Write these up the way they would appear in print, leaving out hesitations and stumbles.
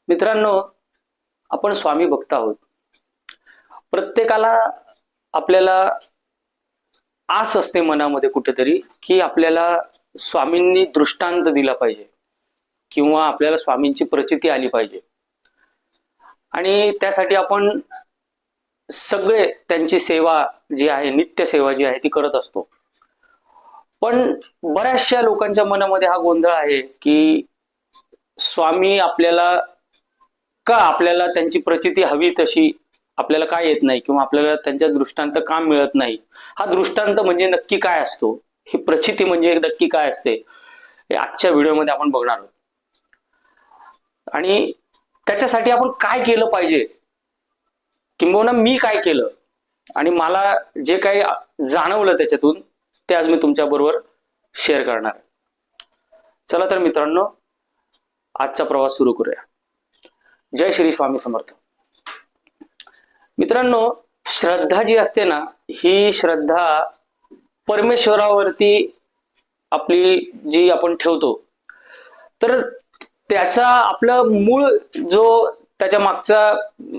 मित्रांनो, आपण स्वामी भक्त आहोत. प्रत्येकाला आपल्याला आस असते मनामध्ये कुठेतरी की आपल्याला स्वामींनी दृष्टांत दिला पाहिजे किंवा आपल्याला स्वामींची प्रचिती आली पाहिजे. आणि त्यासाठी आपण सगळे त्यांची सेवा जी आहे, नित्य सेवा जी आहे ती करत असतो. पण बऱ्याचशा लोकांच्या मनामध्ये हा गोंधळ आहे की स्वामी आपल्याला त्यांची प्रचिती हवी तशी आपल्याला का येत नाही किंवा आपल्याला त्यांच्या दृष्टांत का मिळत नाही. हा दृष्टांत म्हणजे नक्की काय असतो, ही प्रचिती म्हणजे नक्की काय असते, हे आजच्या व्हिडिओमध्ये आपण बघणार आहोत. आणि त्याच्यासाठी आपण काय केलं पाहिजे, किंबहुना मी काय केलं आणि मला जे काही जाणवलं त्याच्यातून, ते आज मी तुमच्या बरोबर शेअर करणार आहे. चला तर मित्रांनो, आजचा प्रवास सुरू करूया. जय श्री स्वामी समर्थ. मित्रांनो, श्रद्धा जी असते ना, ही श्रद्धा परमेश्वरावरती आपली जी आपण ठेवतो, तर त्याचा आपलं मूळ जो त्याच्या मागचा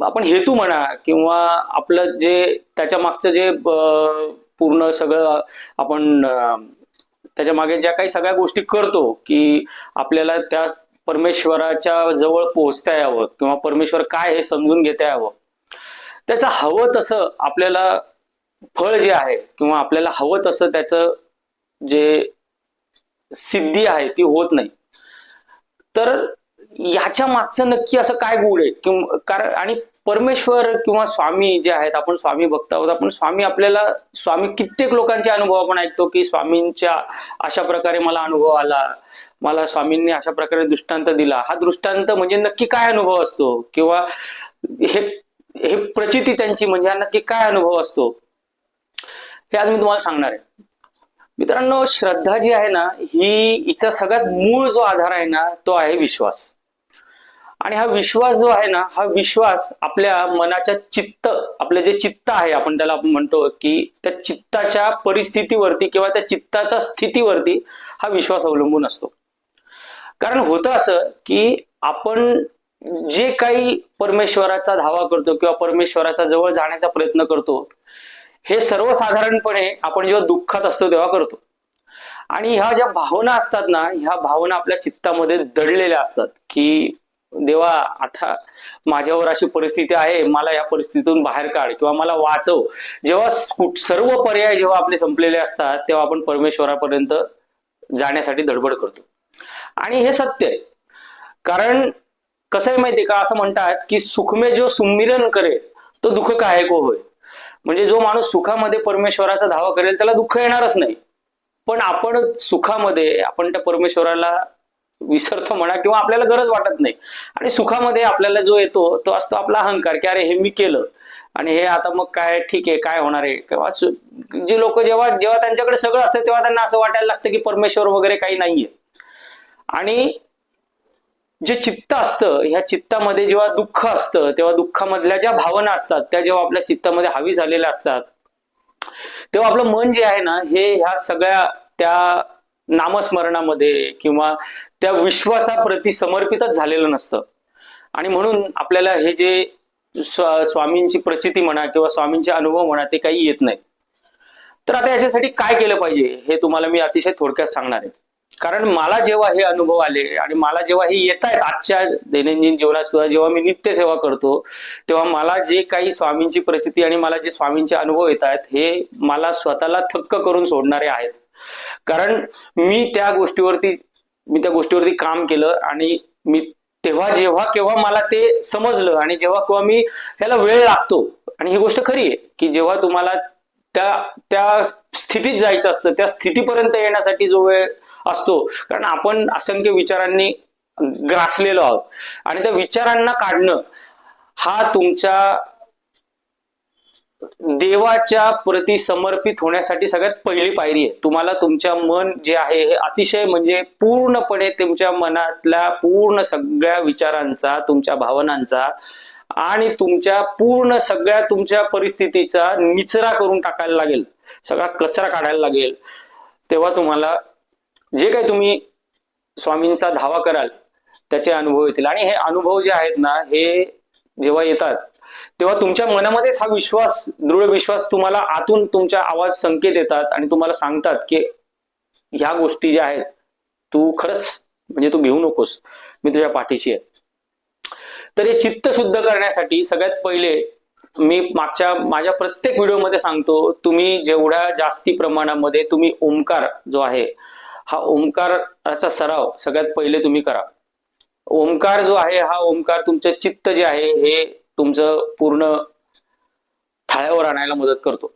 आपण हेतू म्हणा किंवा आपलं जे त्याच्या मागचं जे पूर्ण सगळं आपण त्याच्या मागे ज्या काही सगळ्या गोष्टी करतो की आपल्याला त्या परमेश्वराच्या जवळ पोहोचता यावं किंवा परमेश्वर काय हे समजून घेता यावं, त्याचं हवं तसं आपल्याला फळ जे आहे किंवा आपल्याला हवं तसं त्याचं जे सिद्धी आहे ती होत नाही. तर याच्या मागचं नक्की असं काय गुण आहे किंवा कारण, आणि परमेश्वर किंवा स्वामी जे आहेत, आपण स्वामी भक्त आहोत, आपण स्वामी कित्येक लोकांचे अनुभव आपण ऐकतो की स्वामींच्या अशा प्रकारे मला अनुभव आला, मला स्वामींनी अशा प्रकारे दृष्टांत दिला. हा दृष्टांत म्हणजे नक्की काय अनुभव असतो किंवा हे हे प्रचिती त्यांची म्हणजे हा नक्की काय अनुभव असतो, हे आज मी तुम्हाला सांगणार आहे. मित्रांनो, श्रद्धा जी आहे ना, हिचा सगळ्यात मूळ जो आधार आहे ना, तो आहे विश्वास. आणि हा विश्वास जो आहे ना, हा विश्वास आपल्या मनाच्या आपलं जे चित्त आहे, आपण त्याला म्हणतो की त्या चित्ताच्या परिस्थितीवरती किंवा त्या चित्ताच्या स्थितीवरती हा विश्वास अवलंबून असतो. कारण होतं असं की आपण जे काही परमेश्वराचा धावा करतो किंवा परमेश्वराच्या जवळ जाण्याचा प्रयत्न करतो, हे सर्वसाधारणपणे आपण जेव्हा दुःखात असतो तेव्हा करतो. आणि ह्या ज्या भावना असतात ना, ह्या भावना आपल्या चित्तामध्ये दडलेल्या असतात की देवा, आता माझ्यावर अशी परिस्थिती आहे, मला या परिस्थितीतून बाहेर काढ किंवा मला वाचव. जेव्हा सर्व पर्याय जेव्हा आपले संपलेले असतात, तेव्हा आपण परमेश्वरापर्यंत जाण्यासाठी धडपड करतो. आणि हे सत्य आहे. कारण कसं आहे माहितीये का, असं म्हणतात की सुखमे जो सुमिरन करे तो दुःख काय को होय. म्हणजे जो माणूस सुखामध्ये परमेश्वराचा धावा करेल त्याला दुःख येणारच नाही. पण आपण सुखामध्ये आपण त्या परमेश्वराला विसरतो म्हणा किंवा आपल्याला गरज वाटत नाही. आणि सुखामध्ये आपल्याला जो येतो तो असतो आपला अहंकार की अरे हे मी केलं आणि हे आता मग काय, ठीक आहे, काय होणार आहे. किंवा जी लोक जेव्हा त्यांच्याकडे सगळं असतं तेव्हा त्यांना असं वाटायला लागतं की परमेश्वर वगैरे काही नाहीये. आणि जे चित्त असतं, ह्या चित्तामध्ये जेव्हा दुःख असतं तेव्हा दुःखामधल्या ज्या भावना असतात त्या जेव्हा आपल्या चित्तामध्ये हावी झालेल्या असतात, तेव्हा आपलं मन जे आहे ना, हे ह्या सगळ्या त्या नामस्मरणामध्ये किंवा त्या विश्वासाप्रती समर्पितच झालेलं नसतं. आणि म्हणून आपल्याला हे जे स्वामींची प्रचिती म्हणा किंवा स्वामींचे अनुभव म्हणा ते काही येत नाही. तर आता याच्यासाठी काय केलं पाहिजे हे तुम्हाला मी अतिशय थोडक्यात सांगणार आहे. कारण मला जेव्हा हे अनुभव आले आणि मला जेव्हा हे येत आहेत आजच्या दैनंदिन जीवनात सुद्धा, जेव्हा मी नित्य सेवा करतो, तेव्हा मला जे काही स्वामींची प्रचिती आणि मला जे स्वामींचे अनुभव येत आहेत, हे मला स्वतःला थक्क करून सोडणारे आहेत. कारण मी त्या गोष्टीवरती काम केलं आणि मी केव्हा मला ते समजलं आणि जेव्हा मी ह्याला वेळ लागतो. आणि ही गोष्ट खरी आहे की जेव्हा तुम्हाला त्या स्थितीत जायचं असतं, त्या स्थितीपर्यंत येण्यासाठी जो वेळ असतो, कारण आपण असंख्य विचारांनी ग्रासलेलो आहोत आणि त्या विचारांना काढणं हा तुमच्या देवाच्या प्रती समर्पित होण्यासाठी सगळ्यात पहिली पायरी आहे. तुम्हाला तुमच्या मन जे आहे हे अतिशय म्हणजे पूर्णपणे तुमच्या मनातल्या पूर्ण सगळ्या विचारांचा, तुमच्या भावनांचा आणि तुमच्या पूर्ण सगळ्या तुमच्या परिस्थितीचा निचरा करून टाकायला लागेल, सगळा कचरा काढायला लागेल. तेव्हा तुम्हाला जे काही तुम्ही स्वामींचा धावा कराल त्याचे अनुभव येतील. आणि हे अनुभव जे आहेत ना, हे जेव्हा येतात तेव्हा तुमच्या मनामध्येच हा विश्वास, दृढ विश्वास, तुम्हाला आतून तुमच्या आवाज संकेत येतात आणि तुम्हाला सांगतात की ह्या गोष्टी ज्या आहेत तू खरंच, म्हणजे तू भिवू नकोस, मी तुझ्या पाठीशी आहे. तर हे चित्त शुद्ध करण्यासाठी सगळ्यात पहिले मी माझ्या प्रत्येक व्हिडिओमध्ये सांगतो, तुम्ही जेवढ्या जास्ती प्रमाणामध्ये तुम्ही ओंकार जो आहे, हा ओंकाराचा सराव सगळ्यात पहिले तुम्ही करा. ओंकार जो आहे, हा ओंकार तुमचं चित्त जे आहे हे तुमचं पूर्ण थाळ्यावर आणायला मदत करतो.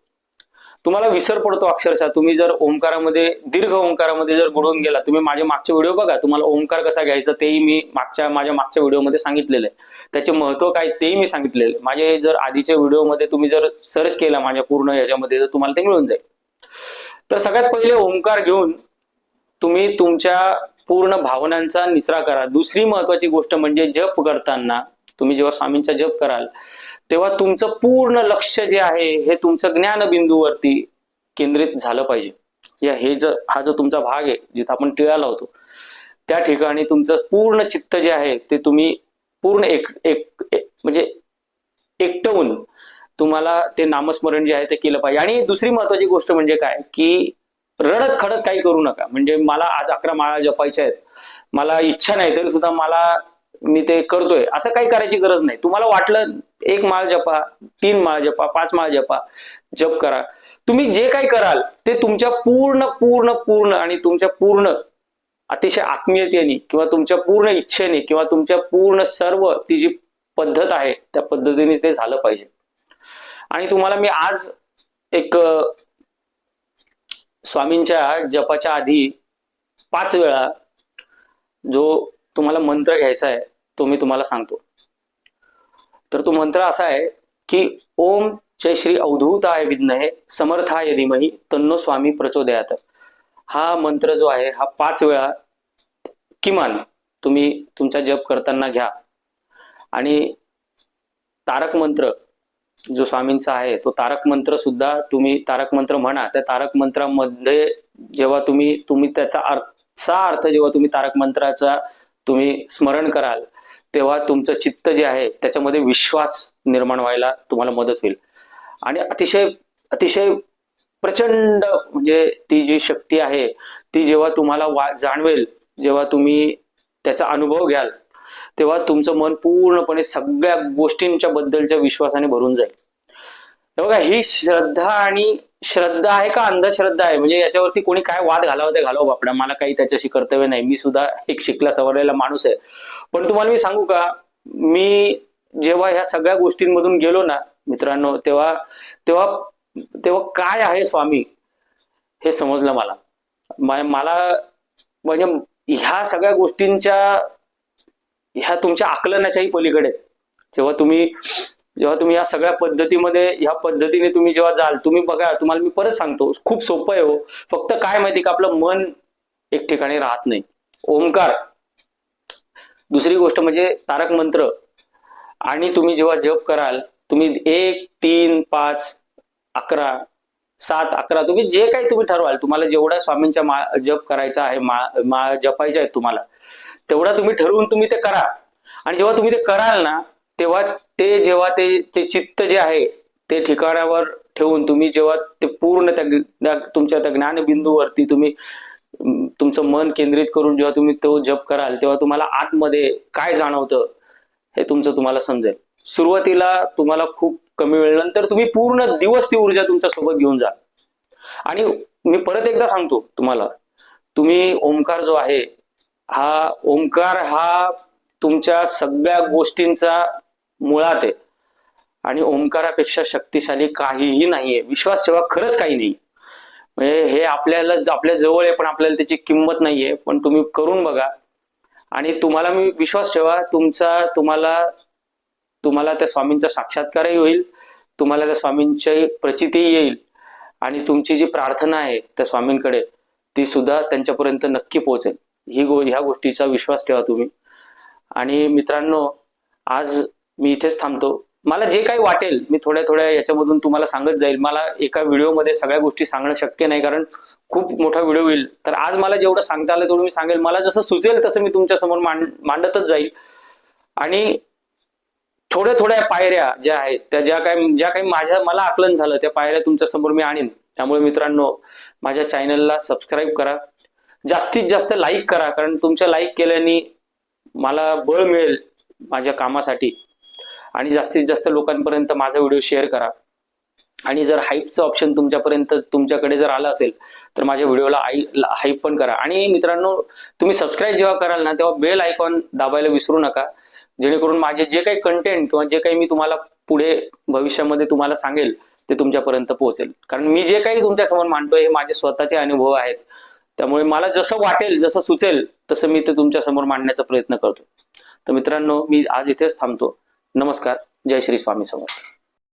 तुम्हाला विसर पडतो अक्षरशः. तुम्ही जर ओंकारामध्ये, दीर्घ ओंकारामध्ये जर बुडून गेला, तुम्ही माझे मागचे व्हिडिओ बघा, तुम्हाला ओंकार कसा घ्यायचा तेही मी माझ्या मागच्या व्हिडिओमध्ये सांगितलेलं आहे. त्याचे महत्व काय तेही मी सांगितलेलं आहे. माझे जर आधीच्या व्हिडिओमध्ये तुम्ही जर सर्च केला माझ्या पूर्ण याच्यामध्ये, तर तुम्हाला ते मिळून जाईल. तर सगळ्यात पहिले ओंकार घेऊन तुम्ही तुमच्या पूर्ण भावनांचा निचरा करा. दुसरी महत्वाची गोष्ट म्हणजे जप करताना, तुम्ही जेव्हा स्वामींचा जप कराल तेव्हा तुमचं पूर्ण लक्ष जे आहे हे तुमचं ज्ञानबिंदूवरती केंद्रित झालं पाहिजे. हा जो तुमचा भाग आहे जिथं आपण टिळा लावतो, त्या ठिकाणी तुमचं पूर्ण चित्त जे आहे ते तुम्ही पूर्ण म्हणजे एकटवून तुम्हाला ते नामस्मरण जे आहे ते केलं पाहिजे. आणि दुसरी महत्वाची गोष्ट म्हणजे काय, की रडत खडत काही करू नका. म्हणजे मला आज 11 माळा जपायच्या आहेत, मला इच्छा नाही तरी सुद्धा मी ते करतोय, असं काही करायची गरज नाही. तुम्हाला वाटलं 1 माळ जपा, 3 माळ जपा, 5 माळ जपा, जप करा. तुम्ही जे काही कराल ते तुमच्या पूर्ण पूर्ण पूर्ण आणि तुमच्या पूर्ण अतिशय आत्मीयतेने किंवा तुमच्या पूर्ण इच्छेने किंवा तुमच्या पूर्ण सर्व ती जी पद्धत आहे त्या पद्धतीने ते झालं पाहिजे. आणि तुम्हाला मी आज एक स्वामींच्या जपाच्या आधी 5 वेळा जो तुम्हाला मंत्र घ्यायचा आहे तो मी तुम्हाला सांगतो. तर तो मंत्र असा आहे की ओम जय श्री अवधूताय विद्महे समर्थाय धीमहि तन्नो स्वामी प्रचोदयात. हा मंत्र जो आहे हा 5 वेळा किमान तुम्ही तुमचा जप करताना घ्या. आणि तारक मंत्र जो स्वामींचा आहे तो तारक मंत्र सुद्धा तुम्ही तारक मंत्र म्हणा. त्या तारक मंत्रामध्ये जेव्हा तुम्ही त्याचा अर्थ जेव्हा तुम्ही तारक मंत्राचा तुम्ही स्मरण कराल तेव्हा तुमचं चित्त जे आहे त्याच्यामध्ये विश्वास निर्माण व्हायला तुम्हाला मदत होईल. आणि अतिशय अतिशय प्रचंड म्हणजे ती जी शक्ती आहे ती जेव्हा तुम्हाला जाणवेल, जेव्हा तुम्ही त्याचा अनुभव घ्याल, तेव्हा तुमचं मन पूर्णपणे सगळ्या गोष्टींच्या बद्दलच्या विश्वासाने भरून जाईल. बघा, ही श्रद्धा आहे का अंधश्रद्धा आहे, म्हणजे याच्यावरती कोणी काय वाद घालावं ते घालावं बापडा, मला काही त्याच्याशी कर्तव्य नाही. मी सुद्धा एक शिकला सवरलेला माणूस आहे. पण तुम्हाला मी सांगू का, मी जेव्हा ह्या सगळ्या गोष्टींमधून गेलो ना मित्रांनो, तेव्हा तेव्हा तेव्हा काय आहे स्वामी हे समजलं मला. म्हणजे ह्या सगळ्या गोष्टींच्या ह्या तुमच्या आकलनाच्याही पलीकडे जेव्हा तुम्ही या सगळ्या ह्या पद्धतीने तुम्ही जेव्हा जाल, तुम्ही बघा, तुम्हाला मी परत सांगतो, खूप सोपं आहे हो. फक्त काय माहिती का, आपलं मन एक ठिकाणी राहत नाही. ओंकार, दुसरी गोष्ट म्हणजे तारक मंत्र. आणि तुम्ही जेव्हा जप कराल, तुम्ही 1, 3, 5, 11, 7, 11 तुम्ही जे काही तुम्ही ठरवाल, तुम्हाला जेवढा स्वामींचा जप करायचा आहे, माळ जपायच्या आहेत तुम्हाला, तेवढा तुम्ही ठरवून तुम्ही ते करा. आणि जेव्हा तुम्ही ते कराल ना, तेव्हा ते चित्त जे आहे ते ठिकाणावर ठेवून तुम्ही जेव्हा ते पूर्ण तुमच्या त्या ज्ञानबिंदूवरती तुम्ही तुमचं मन केंद्रित करून जेव्हा तुम्ही तो जप कराल, तेव्हा तुम्हाला आतमध्ये काय जाणवतं हे तुम्हाला समजेल. सुरुवातीला तुम्हाला खूप कमी वेळ, नंतर तुम्ही पूर्ण दिवस ती ऊर्जा तुमच्या सोबत घेऊन जा. आणि मी परत एकदा सांगतो तुम्हाला, तुम्ही ओंकार जो आहे, हा ओंकार हा तुमच्या सगळ्या गोष्टींचा मुळात आहे. आणि ओंकारापेक्षा शक्तिशाली काहीही नाहीये. विश्वास ठेवा, खरंच काही नाही. म्हणजे हे आपल्या जवळ आहे पण आपल्याला त्याची किंमत नाहीये. पण तुम्ही करून बघा आणि तुम्हाला मी विश्वास ठेवा, तुम्हाला त्या स्वामींचा साक्षात्कारही होईल, तुम्हाला त्या स्वामींची प्रचितीही येईल आणि तुमची जी प्रार्थना आहे त्या स्वामींकडे ती सुद्धा त्यांच्यापर्यंत नक्की पोहोचेल. ह्या गोष्टीचा विश्वास ठेवा तुम्ही. आणि मित्रांनो, आज मी इथेच थांबतो. मला जे काही वाटेल मी थोड्या याच्यामधून तुम्हाला सांगत जाईल. मला एका व्हिडिओमध्ये सगळ्या गोष्टी सांगणं शक्य नाही, कारण खूप मोठा व्हिडिओ होईल. तर आज मला जेवढं सांगता आलं तेवढं मी सांगेल. मला जसं सुचेल तसं मी तुमच्या समोर मांडतच जाईल. आणि थोड्या थोड्या पायऱ्या ज्या आहेत त्या ज्या काही मला आकलन झालं त्या पायऱ्या तुमच्या समोर मी आणीन. त्यामुळे मित्रांनो, माझ्या चॅनलला सबस्क्राईब करा, जास्तीत जास्त लाईक करा, कारण तुमच्या लाईक केल्याने मला बळ मिळेल माझ्या कामासाठी. आणि जास्तीत जास्त लोकांपर्यंत माझा व्हिडिओ शेअर करा. आणि जर हाईपचं ऑप्शन तुमच्याकडे जर आलं असेल तर माझ्या व्हिडिओला हाईप पण करा. आणि मित्रांनो, तुम्ही सबस्क्राईब जेव्हा कराल ना तेव्हा बेल आयकॉन दाबायला विसरू नका, जेणेकरून माझे जे काही कंटेंट किंवा जे काही मी तुम्हाला पुढे भविष्यामध्ये तुम्हाला सांगेल ते तुमच्यापर्यंत पोहोचेल. कारण मी जे काही तुमच्यासमोर मांडतोय हे माझे स्वतःचे अनुभव आहेत. त्यामुळे मला जसं वाटेल जसं सुचेल तसं मी ते तुमच्यासमोर मांडण्याचा प्रयत्न करतो. तर मित्रांनो, मी आज इथेच थांबतो. नमस्कार. जय श्री स्वामी समर्थ.